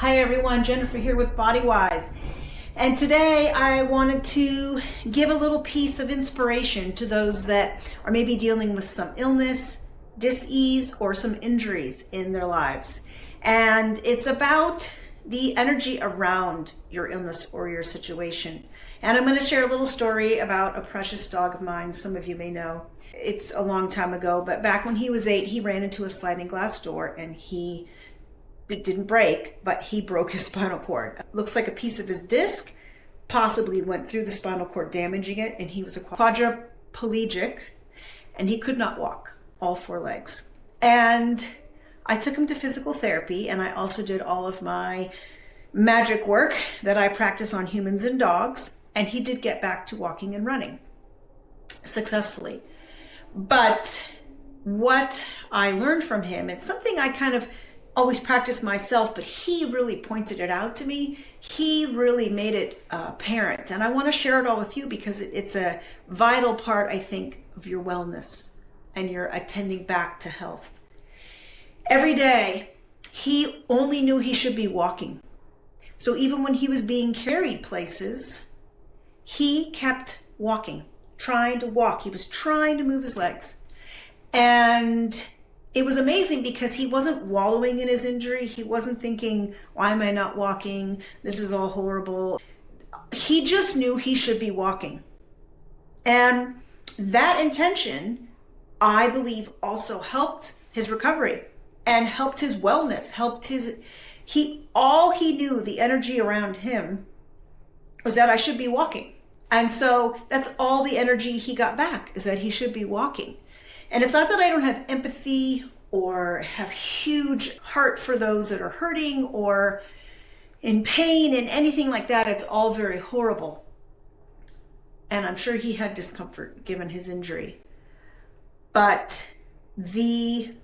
Hi everyone, Jennifer here with BodyWise. And today I wanted to give a little piece of inspiration to those that are maybe dealing with some illness, dis-ease, or some injuries in their lives. And it's about the energy around your illness or your situation. And I'm going to share a little story about a precious dog of mine. Some of you may know. It's a long time ago, but back when he was 8, he ran into a sliding glass door and it didn't break, but he broke his spinal cord. It looks like a piece of his disc possibly went through the spinal cord, damaging it, and he was a quadriplegic, and he could not walk, all 4 legs. And I took him to physical therapy, and I also did all of my magic work that I practice on humans and dogs, and he did get back to walking and running successfully. But what I learned from him, it's something I kind of always practiced myself, but he really pointed it out to me. He really made it apparent. And I want to share it all with you because it's a vital part, I think, of your wellness and your attending back to health. Every day, he only knew he should be walking. So even when he was being carried places, he kept walking, trying to walk. He was trying to move his legs. And it was amazing because he wasn't wallowing in his injury. He wasn't thinking, why am I not walking? This is all horrible. He just knew he should be walking. And that intention, I believe, also helped his recovery and helped his wellness, all he knew, the energy around him, was that I should be walking. And so that's all the energy he got back, is that he should be walking. And it's not that I don't have empathy or have huge heart for those that are hurting or in pain and anything like that. It's all very horrible. And I'm sure he had discomfort given his injury. But the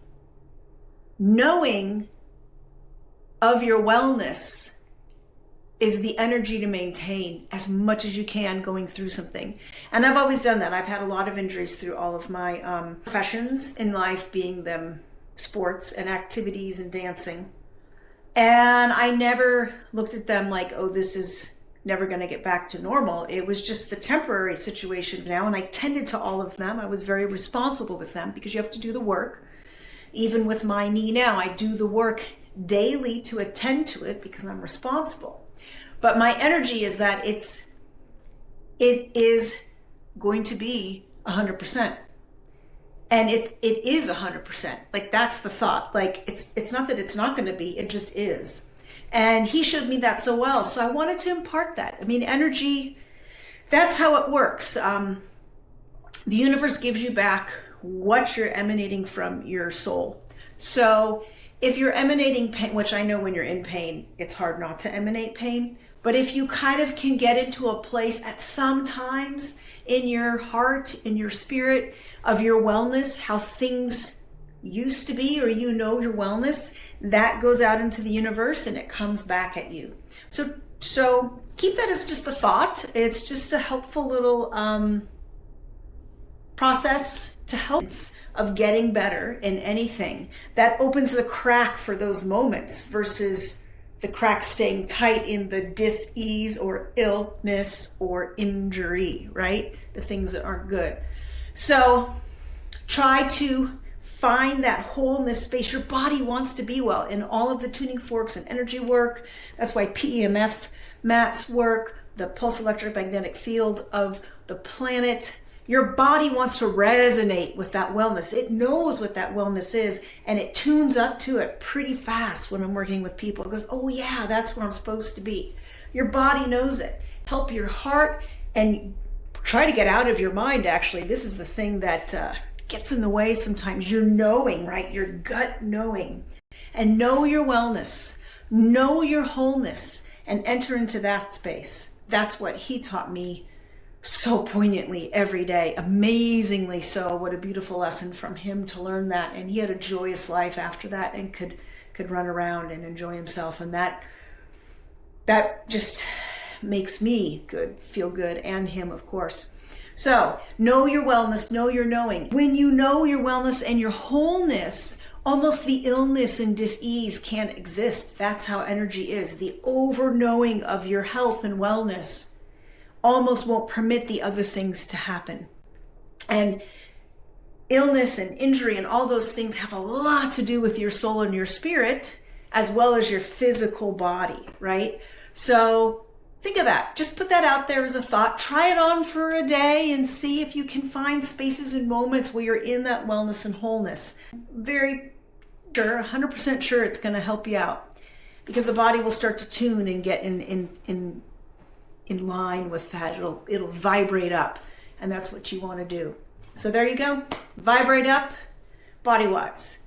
knowing of your wellness is the energy to maintain as much as you can going through something. And I've always done that. I've had a lot of injuries through all of my professions in life, being them sports and activities and dancing. And I never looked at them like, oh, this is never going to get back to normal. It was just the temporary situation now. And I tended to all of them. I was very responsible with them because you have to do the work. Even with my knee now, I do the work daily to attend to it because I'm responsible. But my energy is that it is going to be 100%. And it is 100%. Like, that's the thought. Like, it's not that it's not going to be, it just is. And he showed me that so well. So I wanted to impart that. I mean, energy, that's how it works. The universe gives you back what you're emanating from your soul. So if you're emanating pain, which I know when you're in pain, it's hard not to emanate pain. But if you kind of can get into a place at some times in your heart, in your spirit, of your wellness, how things used to be, or your wellness, that goes out into the universe and it comes back at you. So keep that as just a thought. It's just a helpful little process to help of getting better in anything. That opens the crack for those moments versus the crack staying tight in the dis-ease or illness or injury, right? The things that aren't good. So try to find that wholeness space. Your body wants to be well in all of the tuning forks and energy work. That's why PEMF mats work, the pulse electromagnetic field of the planet. Your body wants to resonate with that wellness. It knows what that wellness is, and it tunes up to it pretty fast when I'm working with people. It goes, oh yeah, that's where I'm supposed to be. Your body knows it. Help your heart and try to get out of your mind, actually. This is the thing that gets in the way sometimes. Your knowing, right? Your gut knowing. And know your wellness. Know your wholeness and enter into that space. That's what he taught me so poignantly every day, amazingly so. What a beautiful lesson from him to learn that. And he had a joyous life after that and could run around and enjoy himself. And that just makes me feel good, and him, of course. So know your wellness, know your knowing. When you know your wellness and your wholeness, almost the illness and dis-ease can't exist. That's how energy is. The over-knowing of your health and wellness almost won't permit the other things to happen. And illness and injury and all those things have a lot to do with your soul and your spirit, as well as your physical body, right? So think of that. Just put that out there as a thought. Try it on for a day and see if you can find spaces and moments where you're in that wellness and wholeness. Very sure, 100% sure it's going to help you out, because the body will start to tune and get in line with that. It'll vibrate up, and that's what you want to do. So there you go. Vibrate up, body-wise.